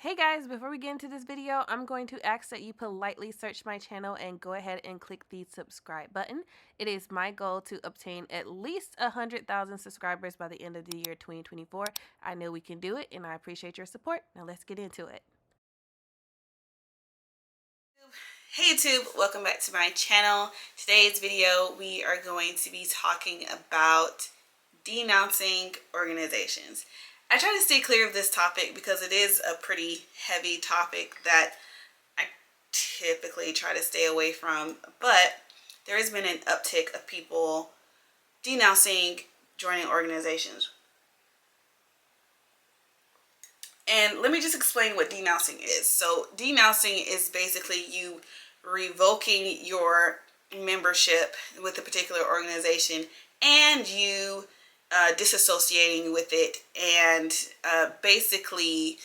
Hey guys, before we get into this video, I'm going to ask that you politely search my channel and go ahead and click the subscribe button. It is my goal to obtain at least 100,000 subscribers by the end of the year 2024. I know we can do it and I appreciate your support. Now let's get into it. Hey YouTube, welcome back to my channel. Today's video we are going to be talking about denouncing organizations. I try to stay clear of this topic because it is a pretty heavy topic that I typically try to stay away from, but there has been an uptick of people denouncing joining organizations. And let me just explain what denouncing is. So denouncing is basically you revoking your membership with a particular organization and you disassociating with it and basically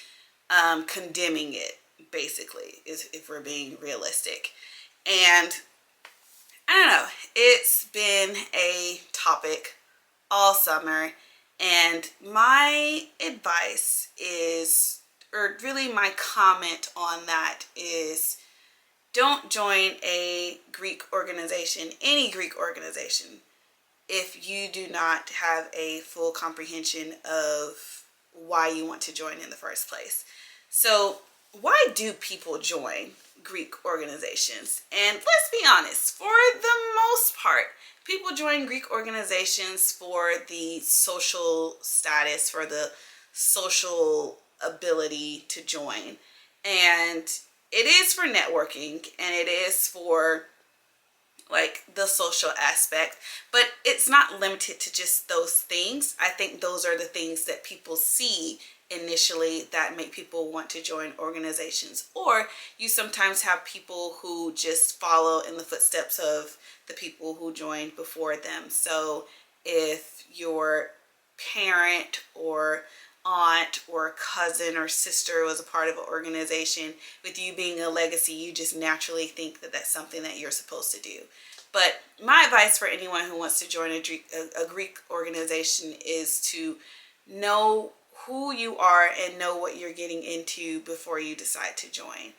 condemning it, basically, is if we're being realistic. And I don't know, it's been a topic all summer, and my advice is, or really my comment on that is, don't join a Greek organization, any Greek organization, if you do not have a full comprehension of why you want to join in the first place. So why do people join Greek organizations? And let's be honest, for the most part, people join Greek organizations for the social status, for the social ability to join. And it is for networking and it is for like the social aspect, but it's not limited to just those things. I think those are the things that people see initially that make people want to join organizations. Or you sometimes have people who just follow in the footsteps of the people who joined before them. So if your parent or aunt or cousin or sister was a part of an organization, with you being a legacy, you just naturally think that that's something that you're supposed to do. But my advice for anyone who wants to join a Greek organization is to know who you are and know what you're getting into before you decide to join.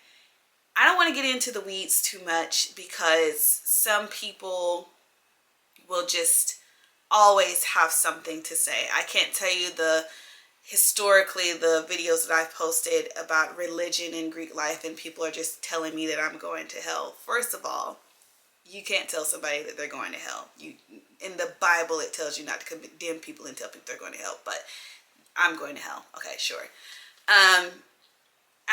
I don't want to get into the weeds too much because some people will just always have something to say. I can't tell you historically the videos that I've posted about religion and Greek life and people are just telling me that I'm going to hell. First of all, you can't tell somebody that they're going to hell. In the Bible, it tells you not to condemn people and tell people they're going to hell, but I'm going to hell. Okay, sure. I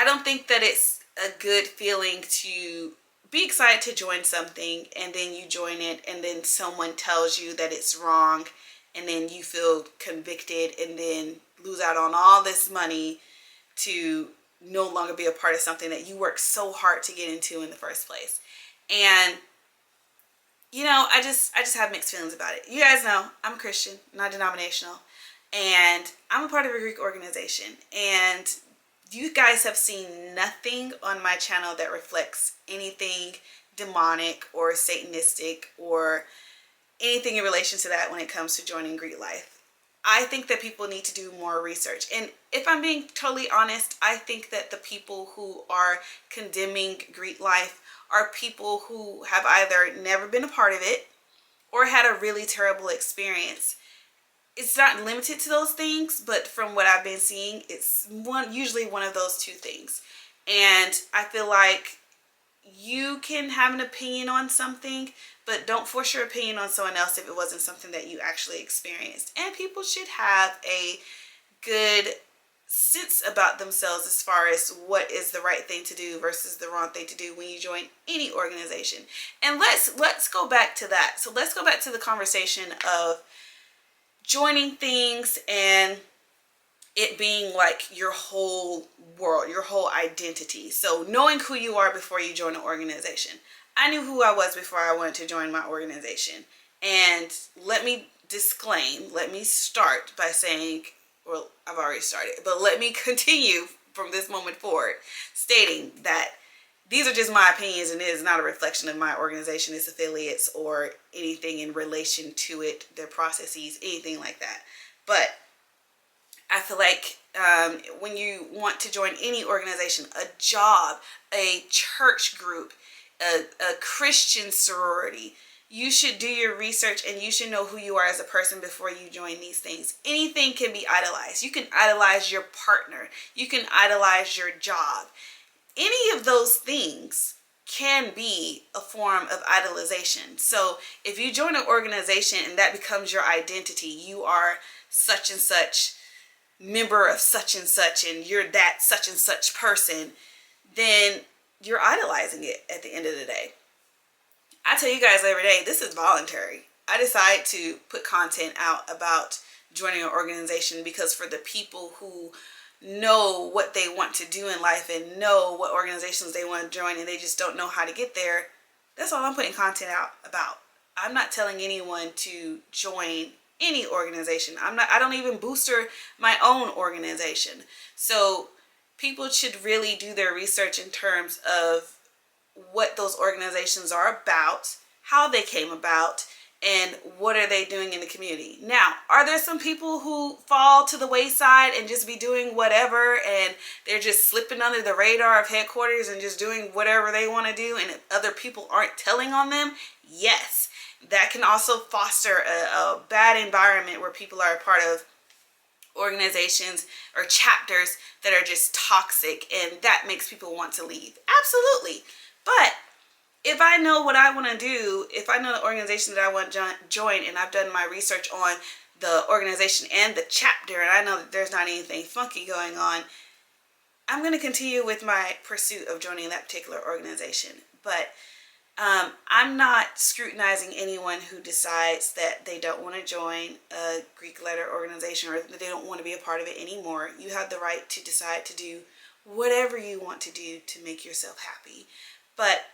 don't think that it's a good feeling to be excited to join something and then you join it and then someone tells you that it's wrong and then you feel convicted and then lose out on all this money to no longer be a part of something that you worked so hard to get into in the first place. And you know, I just have mixed feelings about it. You guys know I'm Christian, not denominational, and I'm a part of a Greek organization. And you guys have seen nothing on my channel that reflects anything demonic or satanistic or anything in relation to that when it comes to joining Greek life. I think that people need to do more research. And if I'm being totally honest, I think that the people who are condemning Greek life are people who have either never been a part of it or had a really terrible experience. It's not limited to those things, but from what I've been seeing, it's usually one of those two things. And I feel like you can have an opinion on something, but don't force your opinion on someone else if it wasn't something that you actually experienced. And people should have a good sense about themselves as far as what is the right thing to do versus the wrong thing to do when you join any organization. And let's go back to that. So let's go back to the conversation of joining things and it being like your whole world, your whole identity. So knowing who you are before you join an organization. I knew who I was before I wanted to join my organization. And let me start by saying, well, I've already started, but let me continue from this moment forward, stating that these are just my opinions and it is not a reflection of my organization, its affiliates, or anything in relation to it, their processes, anything like that. But I feel like when you want to join any organization, a job, a church group, a Christian sorority, you should do your research and you should know who you are as a person before you join these things. Anything can be idolized. You can idolize your partner. You can idolize your job. Any of those things can be a form of idolization. So if you join an organization and that becomes your identity, you are such and such member of such and you're that such and such person, then you're idolizing it at the end of the day. I tell you guys every day, this is voluntary. I decide to put content out about joining an organization because for the people who know what they want to do in life and know what organizations they want to join and they just don't know how to get there, that's all I'm putting content out about. I'm not telling anyone to join any organization. I don't even booster my own organization. So people should really do their research in terms of what those organizations are about, how they came about, and what are they doing in the community. Now, are there some people who fall to the wayside and just be doing whatever and they're just slipping under the radar of headquarters and just doing whatever they want to do and other people aren't telling on them? Yes. That can also foster a bad environment where people are a part of organizations or chapters that are just toxic, and that makes people want to leave. Absolutely. But if I know what I want to do, if I know the organization that I want to join and I've done my research on the organization and the chapter and I know that there's not anything funky going on, I'm going to continue with my pursuit of joining that particular organization. But I'm not scrutinizing anyone who decides that they don't want to join a Greek letter organization or that they don't want to be a part of it anymore. You have the right to decide to do whatever you want to do to make yourself happy. But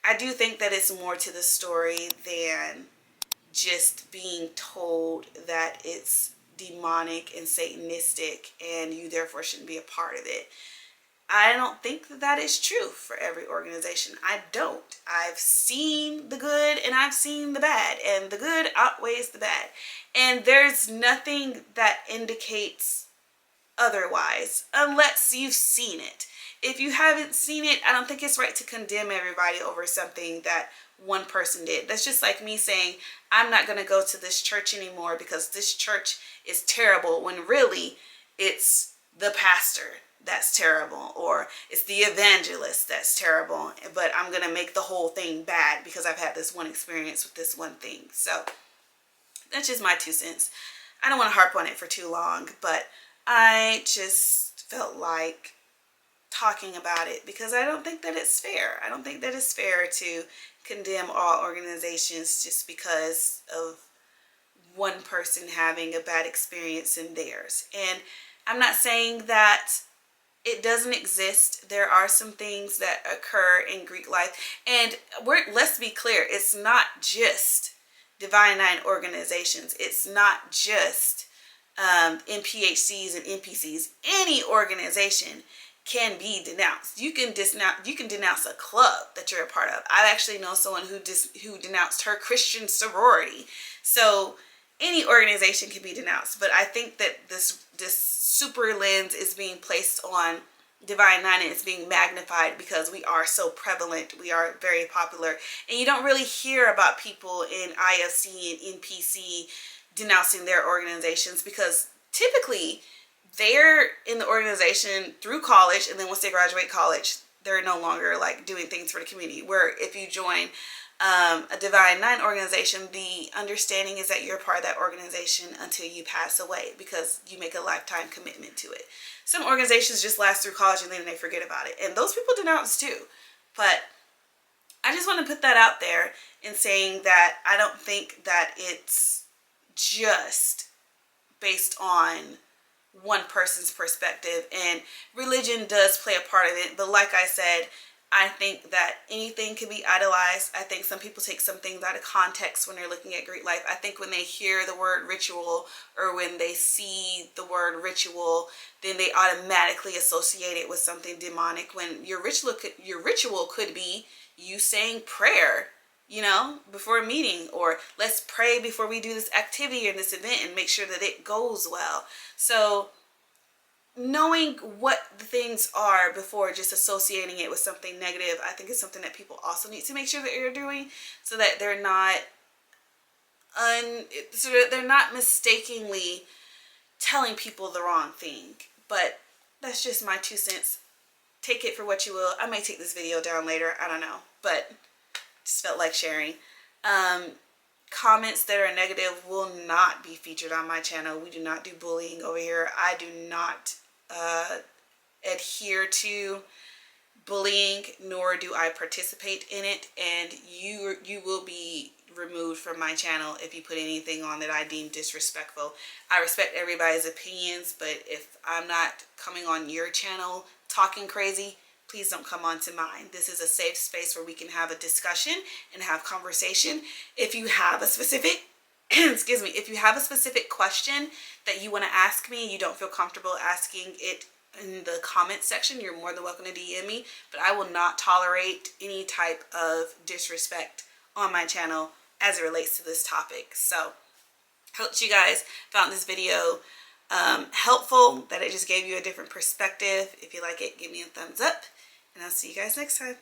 I do think that it's more to the story than just being told that it's demonic and satanistic and you therefore shouldn't be a part of it. I don't think that that is true for every organization. I don't. I've seen the good and I've seen the bad, and the good outweighs the bad. And there's nothing that indicates otherwise unless you've seen it. If you haven't seen it, I don't think it's right to condemn everybody over something that one person did. That's just like me saying, I'm not going to go to this church anymore because this church is terrible, when really it's the pastor that's terrible, or it's the evangelist that's terrible, but I'm going to make the whole thing bad because I've had this one experience with this one thing. So that's just my 2 cents. I don't want to harp on it for too long, but I just felt like talking about it because I don't think that it's fair. I don't think that it's fair to condemn all organizations just because of one person having a bad experience in theirs. And I'm not saying that it doesn't exist. There are some things that occur in Greek life. And let's be clear, it's not just Divine Nine organizations. It's not just NPHCs and NPCs. Any organization can be denounced. You can denounce a club that you're a part of. I actually know someone who denounced her Christian sorority. So any organization can be denounced, but I think that this super lens is being placed on Divine Nine and it's being magnified because we are so prevalent. We are very popular, and you don't really hear about people in IFC and NPC denouncing their organizations because typically they're in the organization through college, and then once they graduate college, they're no longer like doing things for the community. Where if you join a Divine Nine organization, the understanding is that you're part of that organization until you pass away because you make a lifetime commitment to it. Some organizations just last through college and then they forget about it, and those people denounce too. But I just want to put that out there in saying that I don't think that it's just based on one person's perspective, and religion does play a part of it. But like I said, I think that anything can be idolized. I think some people take some things out of context when they're looking at Greek life. I think when they hear the word ritual or when they see the word ritual, then they automatically associate it with something demonic, when your ritual could be you saying prayer, before a meeting, or let's pray before we do this activity or this event and make sure that it goes well. So knowing what the things are before just associating it with something negative, I think is something that people also need to make sure that you're doing, so that they're not mistakenly telling people the wrong thing. But that's just my 2 cents. Take it for what you will. I may take this video down later, I don't know, but just felt like sharing. Comments that are negative will not be featured on my channel. We do not do bullying over here. I do not adhere to bullying, nor do I participate in it, and you will be removed from my channel if you put anything on that I deem disrespectful. I respect everybody's opinions, but if I'm not coming on your channel talking crazy, please don't come on to mine. This is a safe space where we can have a discussion and have conversation. If you have a specific excuse me, if you have a specific question that you want to ask me, you don't feel comfortable asking it in the comment section, you're more than welcome to DM me, but I will not tolerate any type of disrespect on my channel as it relates to this topic. So hope you guys found this video helpful, that it just gave you a different perspective. If you like it, give me a thumbs up, and I'll see you guys next time.